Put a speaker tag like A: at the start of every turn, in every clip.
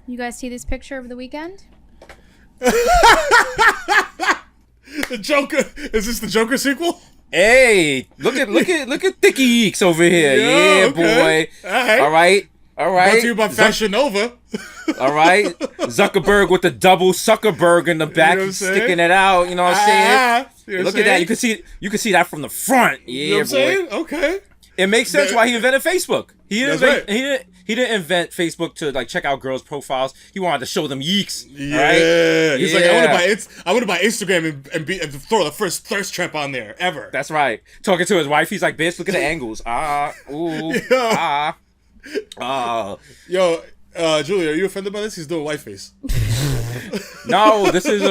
A: You guys see this picture over the weekend?
B: The Joker. Is this the Joker sequel?
C: Hey, look at Thicky Eeks over here. Yeah,
B: okay.
C: boy.
B: All right.
C: Brought
B: to you by Fashion Nova.
C: All right. Zuckerberg with the double Zuckerberg in the back,
B: You know
C: sticking it out. You know what I'm saying? Look at that. You
B: saying?
C: can see that from the front. Yeah,
B: You know what I'm
C: boy.
B: saying? Okay.
C: It makes sense why he invented Facebook. He
B: That's
C: didn't invent Facebook to like check out girls' profiles. He wanted to show them yeeks.
B: Yeah.
C: Right?
B: He's like, I want to buy Instagram and throw the first thirst trap on there ever.
C: That's right. Talking to his wife, he's like, bitch, look at the angles.
B: Yo, Julie, are you offended by this? He's doing whiteface.
C: No, this is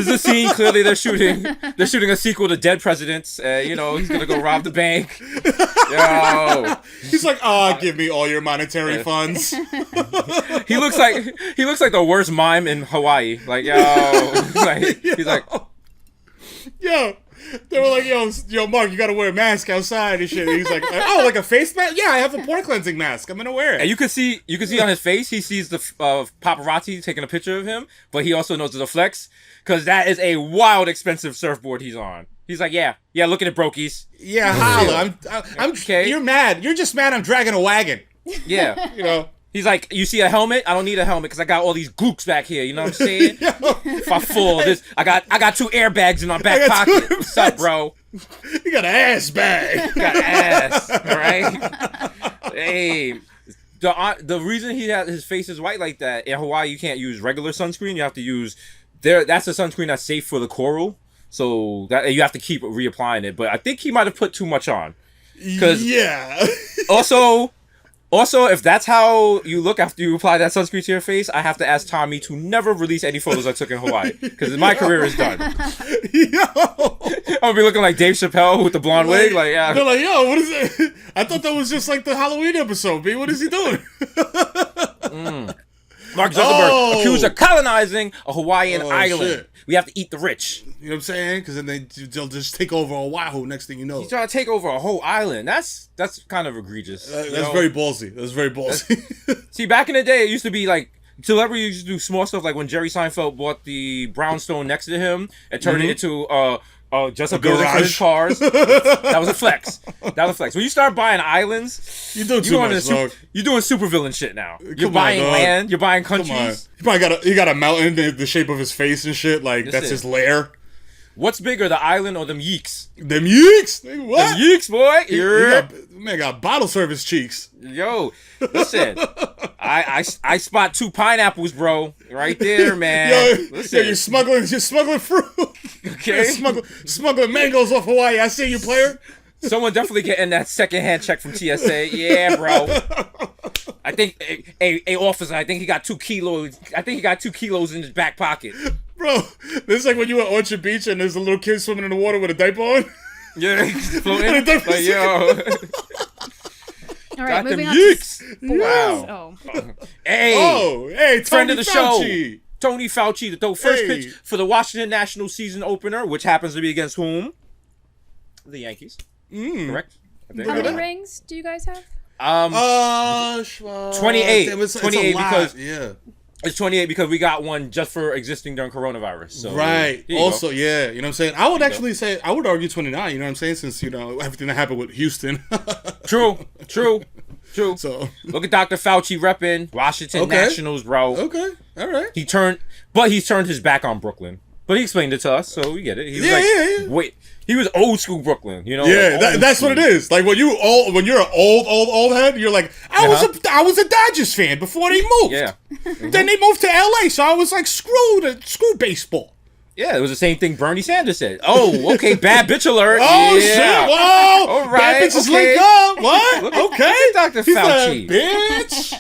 C: a scene. Clearly, they're shooting a sequel to Dead Presidents. He's gonna go rob the bank. Yo,
B: He's like, give me all your monetary funds.
C: he looks like the worst mime in Hawaii. Like, yo, he's like,
B: Yo, they were like, yo, Mark, you gotta wear a mask outside and shit. And he's like, oh, like a face mask? Yeah, I have a pore cleansing mask. I'm gonna wear it.
C: and you can see on his face, he sees the paparazzi taking a picture of him, but he also knows it's a flex because that is a wild, expensive surfboard he's on. He's like, yeah, look at it, brokies.
B: Yeah, holla. I'm
C: Okay.
B: You're mad. You're just mad I'm dragging a wagon.
C: Yeah.
B: You know?
C: He's like, you see a helmet? I don't need a helmet because I got all these gooks back here. You know what I'm saying? If I fall, I got 2 airbags in my back pocket. What's up, bro?
B: You got an ass bag.
C: You got ass, all right? Hey, the reason he had his face is white like that in Hawaii, you can't use regular sunscreen. You have to use that's a sunscreen that's safe for the coral. So that you have to keep reapplying it. But I think he might have put too much on.
B: Yeah.
C: Also, if that's how you look after you apply that sunscreen to your face, I have to ask Tommy to never release any photos I took in Hawaii because my career is done.
B: Yo.
C: I'm gonna be looking like Dave Chappelle with the blonde wig. Like, yeah.
B: They're like, yo, what is it? I thought that was just like the Halloween episode, B. What is he doing?
C: Mark Zuckerberg accused of colonizing a Hawaiian island.
B: Shit.
C: We have to eat the rich.
B: You know what I'm saying? Because then they'll just take over Oahu next thing you know.
C: He's trying to take over a whole island. That's kind of egregious.
B: That's very ballsy. That's very ballsy.
C: See, back in the day, it used to be like celebrities used to do small stuff, like when Jerry Seinfeld bought the brownstone next to him and turned it into just a building for his cars. That was a flex. When you start buying islands,
B: You do too much, dog.
C: you're doing supervillain shit now. You're
B: Come on,
C: buying
B: dog.
C: land. You're buying
B: Come on.
C: countries.
B: He got a mountain in the shape of his face and shit. Like, that's his lair.
C: What's bigger, the island or them yeeks?
B: Them yeeks? Nigga, what?
C: Them yeeks, boy.
B: Man got bottle service cheeks.
C: Yo, listen. I spot 2 pineapples, bro. Right there, man. Listen.
B: You're smuggling fruit.
C: Okay.
B: Smuggling mangoes off Hawaii. I see you, player.
C: Someone definitely getting that secondhand check from TSA. Yeah, bro. I think a officer. I think he got 2 kilos. I think he got 2 kilos in his back pocket.
B: Bro, this is like when you were at Orchard Beach and there's a little kid swimming in the water with a diaper on.
C: Yeah, he's floating.
B: Like,
C: yo.
A: All right,
C: Got them
A: moving on
C: yeeks.
A: to sports.
C: Wow.
A: Oh.
C: Hey,
B: Tony
C: friend of the
B: Fauci.
C: show, Tony Fauci, to throw first
B: Hey.
C: pitch for the Washington National season opener, which happens to be against whom? The Yankees. Correct? I think.
A: How many rings do you guys have?
C: 28.
B: Damn, it's
C: 28
B: a lot.
C: because
B: Yeah.
C: it's 28 because we got one just for existing during coronavirus. So
B: Right.
C: here you
B: Also,
C: go.
B: yeah, you know what I'm saying? I would actually say, I would argue 29, you know what I'm saying? Since, everything that happened with Houston.
C: True.
B: So,
C: Look at Dr. Fauci repping Washington
B: Okay.
C: Nationals, bro.
B: okay. All right.
C: He's turned his back on Brooklyn. But he explained it to us, so we get it. He was
B: Yeah.
C: Wait, he was old school Brooklyn, you know?
B: Yeah,
C: like old
B: that's
C: school.
B: what it is. Like when you're an old head, you're like, I was a Dodgers fan before they moved.
C: Yeah.
B: Then they moved to LA, so I was like, screw baseball.
C: Yeah, it was the same thing Bernie Sanders said. Oh, okay, bad bitch alert.
B: Oh
C: yeah.
B: shit! Whoa!
C: All right,
B: Bad bitches
C: okay.
B: link up. What?
C: Look at-
B: Okay,
C: look at Dr.
B: He's
C: Fauci.
B: like, bitch.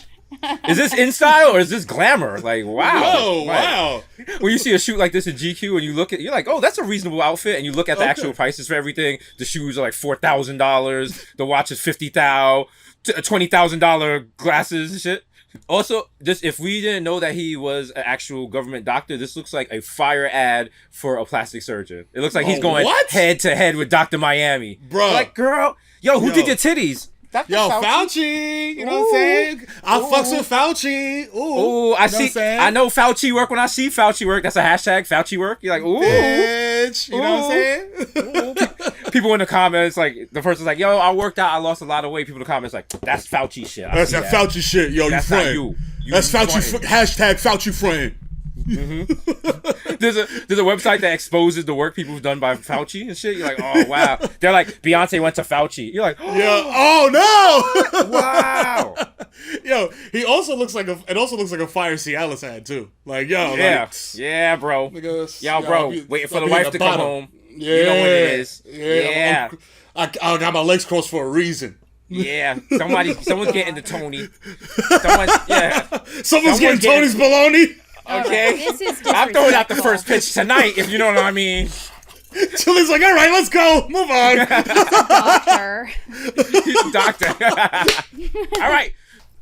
C: Is this InStyle or is this glamour? Like, wow.
B: Whoa!
C: Like,
B: Wow.
C: when you see a shoot like this in GQ and you're like, oh, that's a reasonable outfit, and you look at the actual prices for everything. The shoes are like $4,000. The watch is $50,000. $20,000 glasses and shit. Also, just if we didn't know that he was an actual government doctor, this looks like a fire ad for a plastic surgeon. It looks like he's going
B: what?
C: head to head with Dr. Miami.
B: Bruh.
C: Like, girl, who
B: Yo.
C: did your titties? Dr.
B: Yo, Fauci. You know what I'm saying? I'll fucks with Fauci.
C: Ooh, I see. I know Fauci work when I see Fauci work. That's a hashtag, Fauci work. You're like, ooh.
B: Bitch. You know what I'm saying?
C: People in the comments, like, the person's like, yo, I worked out, I lost a lot of weight. People in the comments, like, that's Fauci shit.
B: That's that Fauci shit. Yo,
C: that's
B: you friend.
C: not you.
B: That's Fauci. Hashtag Fauci friend.
C: There's a website that exposes the work people have done by Fauci and shit. You're like, oh wow. They're like, Beyonce went to Fauci. You're like, oh,
B: yeah. Oh no.
C: Wow.
B: Yo, it also looks like a Fire Cialis ad too. Like, yo,
C: yeah,
B: like,
C: yeah, bro. Yo, bro, waiting for the wife to come home.
B: Yeah,
C: you know what it is.
B: Yeah. I got my legs crossed for a reason.
C: Yeah, someone's getting the Tony.
B: Someone's getting Tony's baloney.
C: Okay, I'm throwing out the first pitch tonight, if you know what I mean.
B: Chili's like, all right, let's go, move on.
A: Doctor.
C: Doctor. All right,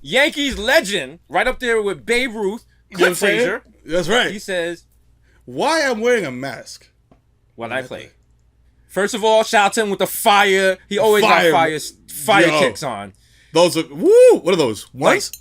C: Yankees legend, right up there with Babe Ruth, Clint Frazier.
B: That's right.
C: He says,
B: "Why I'm wearing a mask
C: when I play." First of all, shout out to him with the fire. He always got fire kicks on.
B: Those are woo. What are those? Ones?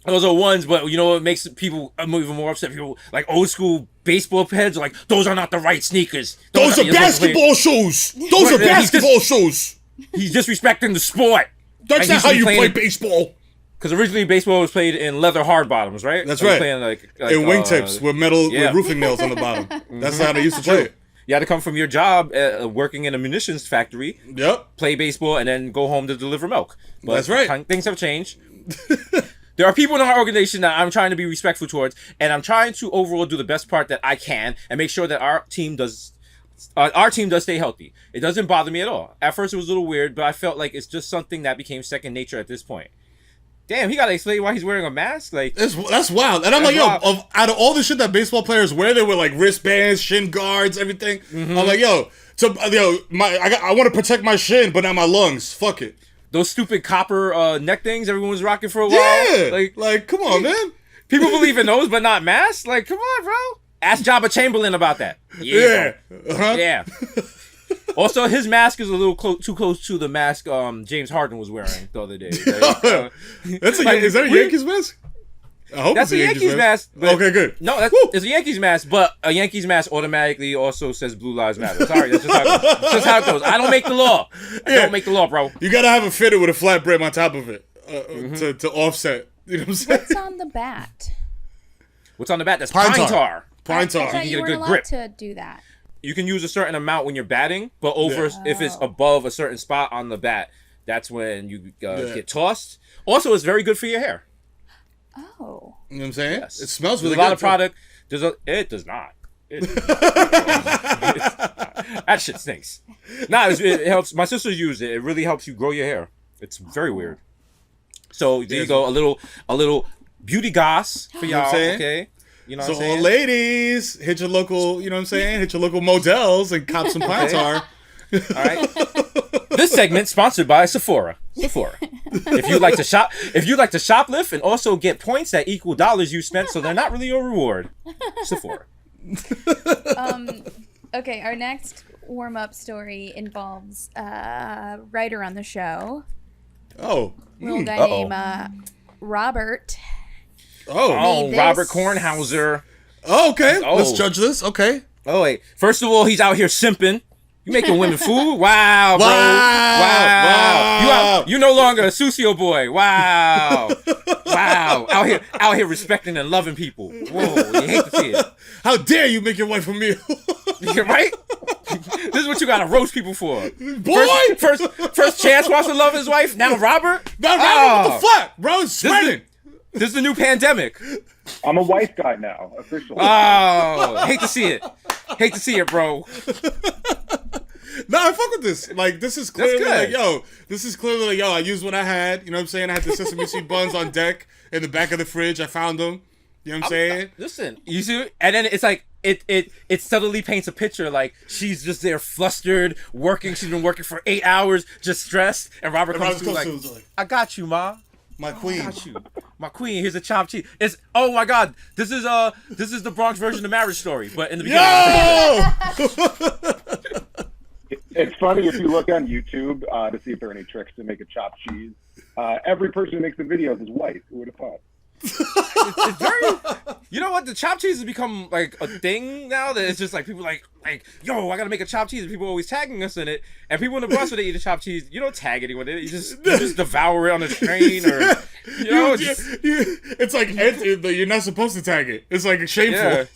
C: Those are ones, but you know what makes people even more upset? People like old school baseball heads are like, those are not the right sneakers.
B: Those are basketball shoes. Those are basketball shoes.
C: He's disrespecting the sport.
B: That's not how you play baseball.
C: Because originally baseball was played in leather hard bottoms, right?
B: That's right.
C: Playing like
B: in wingtips with metal with roofing nails on the bottom. That's how they used to play it.
C: You had to come from your job working in a munitions factory.
B: Yep.
C: Play baseball and then go home to deliver milk. But
B: that's right.
C: Things have changed. There are people in our organization that I'm trying to be respectful towards, and I'm trying to overall do the best part that I can and make sure that our team does stay healthy. It doesn't bother me at all. At first, it was a little weird, but I felt like it's just something that became second nature at this point. Damn, he got to explain why he's wearing a mask. Like
B: that's wild. And I'm like, yo, out of all the shit that baseball players wear, they wear like wristbands, shin guards, everything. Mm-hmm. I'm like, I want to protect my shin, but not my lungs. Fuck it.
C: Those stupid copper neck things everyone was rocking for a while.
B: Yeah. Like, come on, man.
C: People believe in those, but not masks. Like, come on, bro. Ask Jabba Chamberlain about that. Yeah. Uh-huh. Yeah. Also, his mask is a little too close to the mask James Harden was wearing the other day. Is that a
B: Yankees mask? I hope
C: that's a Yankees mask.
B: Okay, good.
C: No, it's a Yankees mask, but a Yankees mask automatically also says Blue Lives Matter. Sorry, that's just how it goes. I don't make the law. I don't make the law, bro.
B: You gotta have a fitted with a flat brim on top of it to offset. You know what I'm saying?
A: What's on the bat?
C: What's on the bat? That's pine tar.
B: Pine tar.
A: I thought you weren't allowed to do that.
C: You can use a certain amount when you're batting, but if it's above a certain spot on the bat, that's when you get tossed. Also, it's very good for your hair.
A: Oh.
B: You know what I'm saying?
C: Yes.
B: It smells really
C: good.
B: good.
C: A lot of product. It does not. That shit stinks. Nah, it helps. My sisters use it. It really helps you grow your hair. It's very weird. So there you go. A little beauty goss for y'all. Okay. You know what I'm saying?
B: So ladies, hit your local, you know what I'm saying? Hit your local models and cop some pine tar.
C: All right. This segment sponsored by Sephora. If you'd like to shoplift and also get points that equal dollars you spent, so they're not really a reward. Sephora.
A: Okay, our next warm-up story involves a writer on the show.
B: Oh.
A: Little guy named Robert.
C: Robert Kornhauser.
B: Oh, okay. Let's judge this. Okay.
C: Oh, wait. First of all, he's out here simping. You making women food? Wow, bro. Wow. You no longer a Susio boy. Wow. Wow. Out here respecting and loving people. Whoa, you hate to see it.
B: How dare you make your wife a meal?
C: Right? This is what you gotta roast people for.
B: Boy!
C: First Chance wants to love his wife. Now Robert?
B: Now Robert, what the fuck? Bro, it's spreading.
C: This is the new pandemic.
D: I'm a wife guy now, officially.
C: Oh, hate to see it, bro.
B: No, I fuck with this. Like, this is clearly I used what I had. You know what I'm saying? I had the sesame seed buns on deck in the back of the fridge. I found them. You know what I'm saying?
C: Listen, you see, and then it's like, it subtly paints a picture like she's just there flustered, working. She's been working for 8 hours, just stressed. And Robert comes through like, I got you, ma.
B: My queen.
C: I got you. My queen. Here's a chopped cheese. It's, oh my God. This is the Bronx version of Marriage Story, but in the beginning.
D: It's funny if you look on YouTube to see if there are any tricks to make a chopped cheese. Every person who makes the videos is white. Who would have thought?
C: It's very, you know what? The chopped cheese has become like a thing now. That it's just like people like, yo, I gotta make a chopped cheese. And people are always tagging us in it. And people in the bus when they eat a chopped cheese, you don't tag anyone in it. You just devour it on the train, or you know.
B: It's like you're not supposed to tag it. It's like shameful.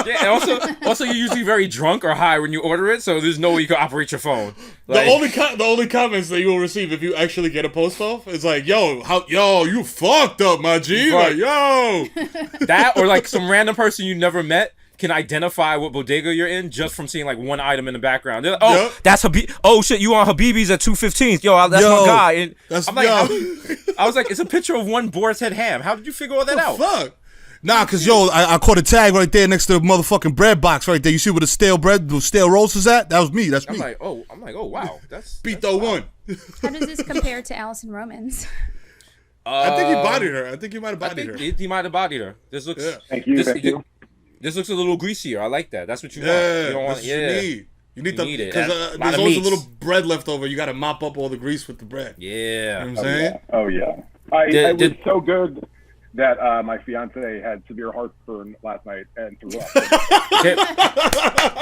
C: Yeah. And also you're usually very drunk or high when you order it, so there's no way you can operate your phone. Like,
B: the only comments that you will receive if you actually get a post off is like, yo, you fucked up, my G. Like, yo.
C: That or like some random person you never met can identify what bodega you're in just from seeing like one item in the background. They're like, oh, yep. That's Habib. Oh shit, you on Habibi's at 2:15? Yo, that's my guy. And I'm like, I was like, it's a picture of one boar's head ham. How did you figure all that out?
B: Fuck.
E: Nah, cause yo, I caught a tag right there next to the motherfucking bread box right there. You see where the stale bread, the stale rolls is at? That was me. That's me.
C: I'm like, oh wow, that's
B: Beto one.
A: How does this compare to Allison Romans?
B: I think he bodied her. I think he might have bodied her.
C: He might have bodied her. This looks. Yeah.
D: Thank you.
C: This looks a little greasier. I like that. That's what you want. You don't want.
B: You need it. Because there's always a little bread left over. You got to mop up all the grease with the bread.
C: Yeah.
B: You know what I'm saying?
D: Oh yeah. It was so good that my fiance had severe heartburn last night and threw up.
C: Okay.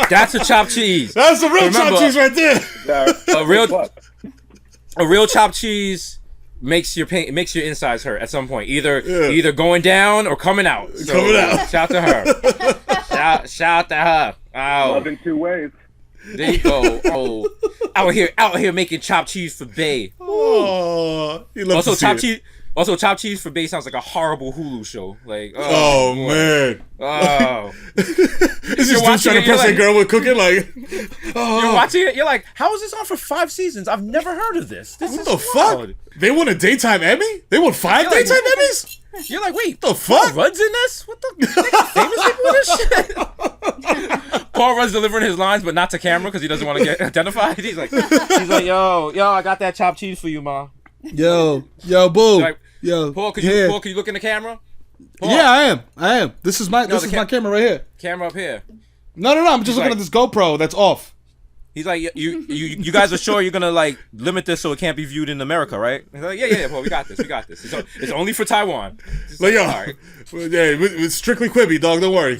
C: That's a chopped cheese.
B: That's a real chopped cheese right there.
C: A real chopped cheese makes your insides hurt at some point. Either going down or coming out. So,
B: coming out.
C: Shout to her. shout to her. Oh.
D: Love in two ways.
C: There you go. Oh, out here making chopped cheese for Bay.
B: Oh,
C: Also, chopped cheese for Bay sounds like a horrible Hulu show. Like,
B: man.
C: Oh,
B: this is dude trying to press that girl with cooking. Like,
C: you're watching it. You're like, how is this on for 5 seasons? I've never heard of this.
B: What the fuck? They won a daytime Emmy? They won 5 daytime Emmys?
C: You're like, wait,
B: the fuck?
C: Paul Rudd's in this? What the famous people in this shit? Paul Rudd's delivering his lines, but not to camera because he doesn't want to get identified. He's like, yo, I got that chopped cheese for you, ma.
E: Yo, boo.
C: Like,
E: yo,
C: Paul, can you look in the camera? Paul.
E: Yeah, I am. This is my my camera right here.
C: Camera up here.
E: No. I'm just looking at this GoPro that's off.
C: He's like, you guys are sure you're gonna like limit this so it can't be viewed in America, right? He's like, yeah, Paul, we got this. It's only for Taiwan.
B: Like, yo, all right. It's strictly Quibi, dog. Don't worry.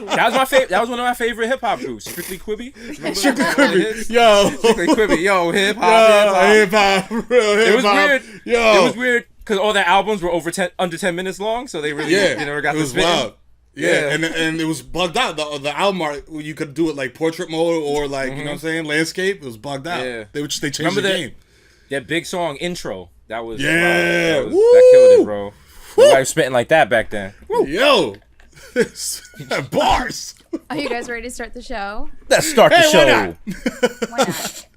C: That was my favorite. That was one of my favorite hip hop groups. Strictly Quibi.
B: Strictly Quibi. Yo.
C: Strictly Quibi. Yo, hip hop.
B: Real hip hop.
C: It was weird.
B: Yo.
C: It was weird because all their albums were under 10 minutes long, so they really never got this. It was wild.
B: Yeah, and it was bugged out. The album art, you could do it like portrait mode or like, you know what I'm saying, landscape. It was bugged out. Yeah. They changed the game. That
C: big song, Intro. That was,
B: that
C: killed it, bro. Nobody was spitting like that back then.
B: Woo. Yo. Bars.
A: Are you guys ready to start the show?
C: Let's start the show.
A: Why not?